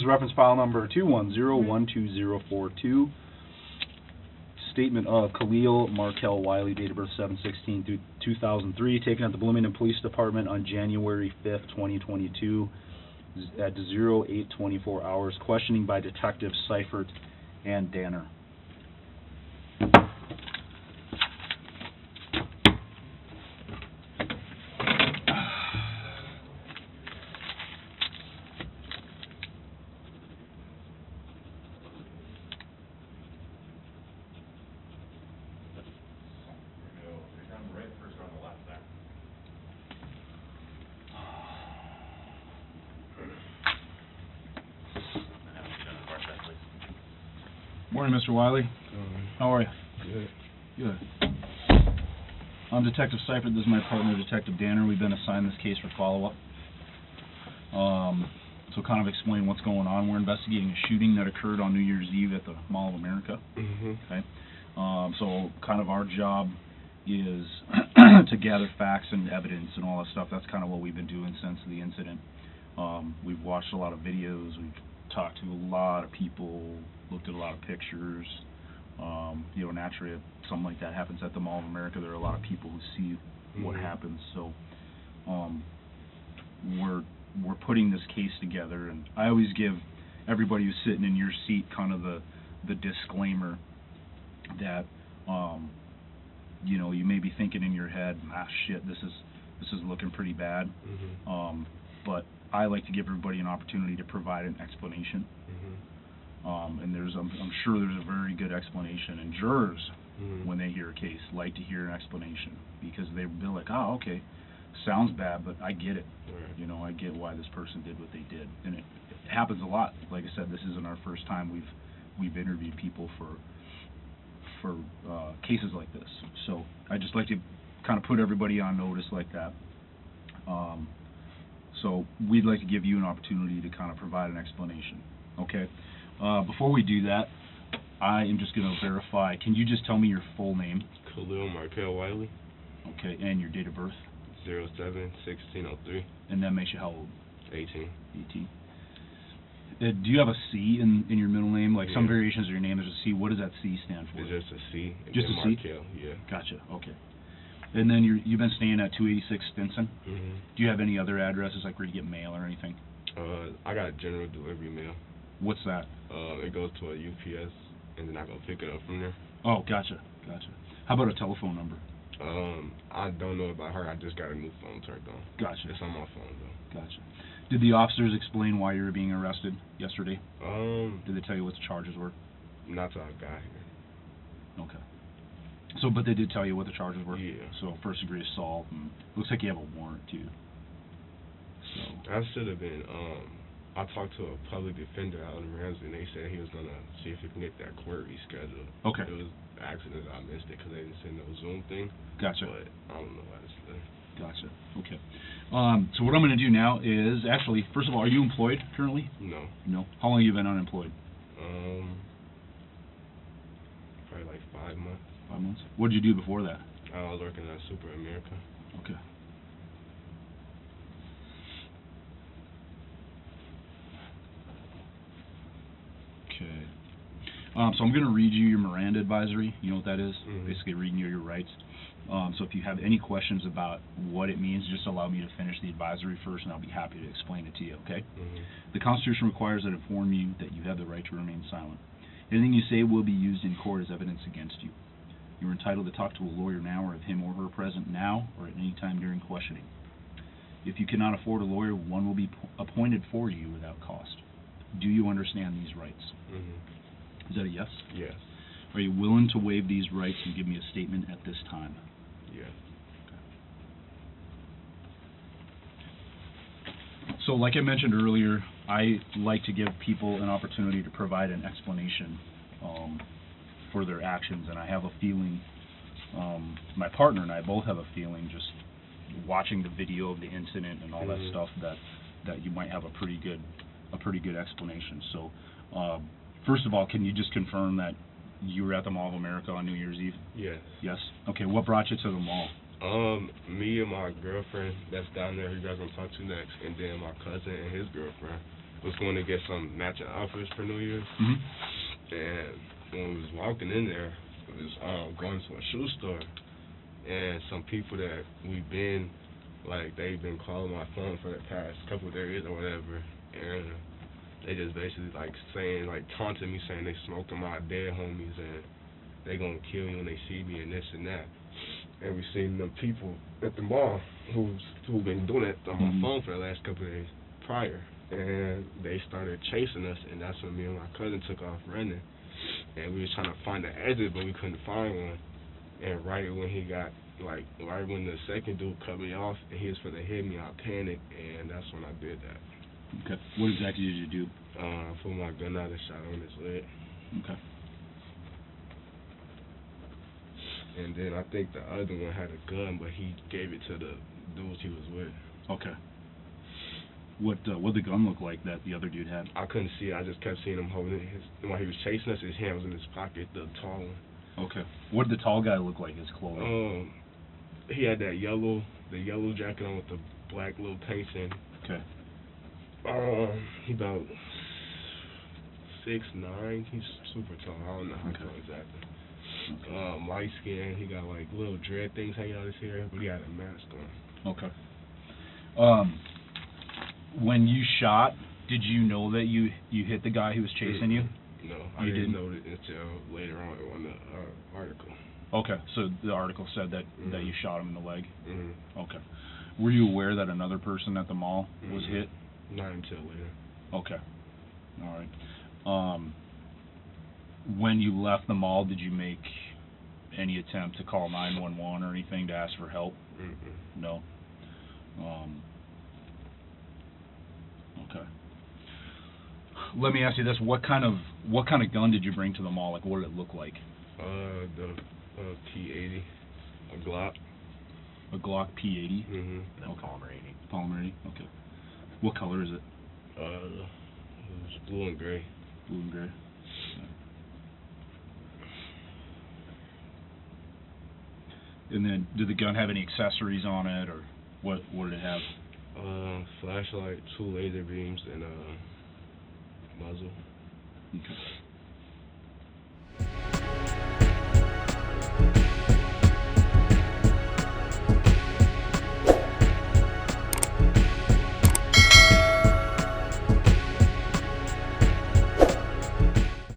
is reference file number 210120442. Statement of Kahlil Markell Wiley, date of birth 7/16/2003, taken at the Bloomington Police Department on January 5th, 2022, at 0824 hours. Questioning by Detectives Seifert and Danner. Morning, Mr. Wiley. How are you? Good. Good. I'm Detective Seifert. This is my partner, Detective Danner. We've been assigned this case for follow-up. So kind of explain what's going on. We're investigating a shooting that occurred on New Year's Eve at the Mall of America. Okay. So kind of our job is to gather facts and evidence and all that stuff. That's kind of what we've been doing since the incident. We've watched a lot of videos. We've talked to a lot of people, looked at a lot of pictures. You know, naturally, if something like that happens at the Mall of America, there are a lot of people who see what happens. So we're putting this case together, and I always give everybody who's sitting in your seat kind of the disclaimer that you know, you may be thinking in your head, shit, this is looking pretty bad. But I like to give everybody an opportunity to provide an explanation. And I'm sure there's a very good explanation. And jurors, when they hear a case, like to hear an explanation, because they're like, oh, okay, sounds bad, but I get it. You know, I get why this person did what they did. And it happens a lot. Like I said, this isn't our first time we've interviewed people for cases like this. So I just like to kind of put everybody on notice like that. So we'd like to give you an opportunity to kind of provide an explanation. Okay. Before we do that, I am just going to verify. Can you just tell me your full name? Kahlil Markell Wiley. Okay, and your date of birth? 07/16/03. And that makes you how old? 18. 18. Do you have a C in your middle name? Like some variations of your name, there's a C. What does that C stand for? It's just a C. Just a C? Markell, yeah. Gotcha, okay. And then you've been staying at 286 Stinson? Do you have any other addresses, like where you get mail or anything? I got general delivery mail. What's that? It goes to a UPS, and then I go pick it up from there. Oh, gotcha. How about a telephone number? I don't know about her. I just got a new phone turned on. Gotcha. It's on my phone, though. Gotcha. Did the officers explain why you were being arrested yesterday? Did they tell you what the charges were? Not till I got here. Okay. So, but they did tell you what the charges were? Yeah. So, first-degree assault, and looks like you have a warrant, too. So. I should have been, I talked to a public defender out in Ramsey, and they said he was going to see if he can get that court rescheduled. Okay. It was an accident. I missed it because they didn't send no Zoom thing. Gotcha. But I don't know why it's there. Gotcha. Okay. So what I'm going to do now is, actually, first of all, are you employed currently? No. No. How long have you been unemployed? Probably like 5 months. 5 months? What did you do before that? I was working at Super America. Okay. Okay. So I'm going to read you your Miranda advisory. You know what that is? Basically reading you your rights. So if you have any questions about what it means, just allow me to finish the advisory first, and I'll be happy to explain it to you, okay? The Constitution requires that I inform you that you have the right to remain silent. Anything you say will be used in court as evidence against you. You are entitled to talk to a lawyer now, or have him or her present now, or at any time during questioning. If you cannot afford a lawyer, one will be appointed for you without cost. Do you understand these rights? Is that a yes? Yes. Are you willing to waive these rights and give me a statement at this time? Yes. Okay. So like I mentioned earlier, I like to give people an opportunity to provide an explanation for their actions, and I have a feeling, my partner and I both have a feeling, just watching the video of the incident and all that stuff, that you might have a pretty good explanation. So first of all, can you just confirm that you were at the Mall of America on New Year's Eve? Yes. Yes? Okay, what brought you to the mall? Me and my girlfriend that's down there, who you guys gonna talk to next, and then my cousin and his girlfriend. was going to get some matching outfits for New Year's. And when we was walking in there, we was going to a shoe store, and some people that we've been, like, they've been calling my phone for the past couple of days or whatever, and they just basically, like, saying, like, taunting me, saying they smoking my dead homies, and they gonna kill you when they see me, and this and that. And we seen them people at the mall who've been doing that on my phone for the last couple of days prior, and they started chasing us, and that's when me and my cousin took off running, and we was trying to find the exit, but we couldn't find one. And right when he got, like, right when the second dude cut me off, and he was for to hit me, I panicked, and that's when I did that. Okay. What exactly did you do? I pulled my gun out and shot on his leg. Okay. And then I think the other one had a gun, but he gave it to the dudes he was with. Okay. What the gun look like that the other dude had? I couldn't see it. I just kept seeing him holding it. While he was chasing us, his hand was in his pocket, the tall one. Okay. What did the tall guy look like, his clothing? He had that yellow jacket on with the black little tanks in. Okay. He about 6'9". He's super tall. I don't know how tall exactly. Okay. Light skin. He got like little dread things hanging out his hair, but he had a mask on. Okay. When you shot, did you know that you hit the guy who was chasing you? No, I didn't know it until later on the article. Okay, so the article said that you shot him in the leg? Okay. Were you aware that another person at the mall was hit? Not until later. Okay. All right. When you left the mall, did you make any attempt to call 911 or anything to ask for help? No. Okay. Let me ask you this: what kind of gun did you bring to the mall? Like, what did it look like? The P80, a Glock. A Glock P80. Okay. Palmer 80. Palmer 80. Okay. What color is it? It was blue and gray. Blue and gray. Okay. And then, did the gun have any accessories on it, or what did it have? Flashlight, 2 laser beams, and a muzzle. Okay.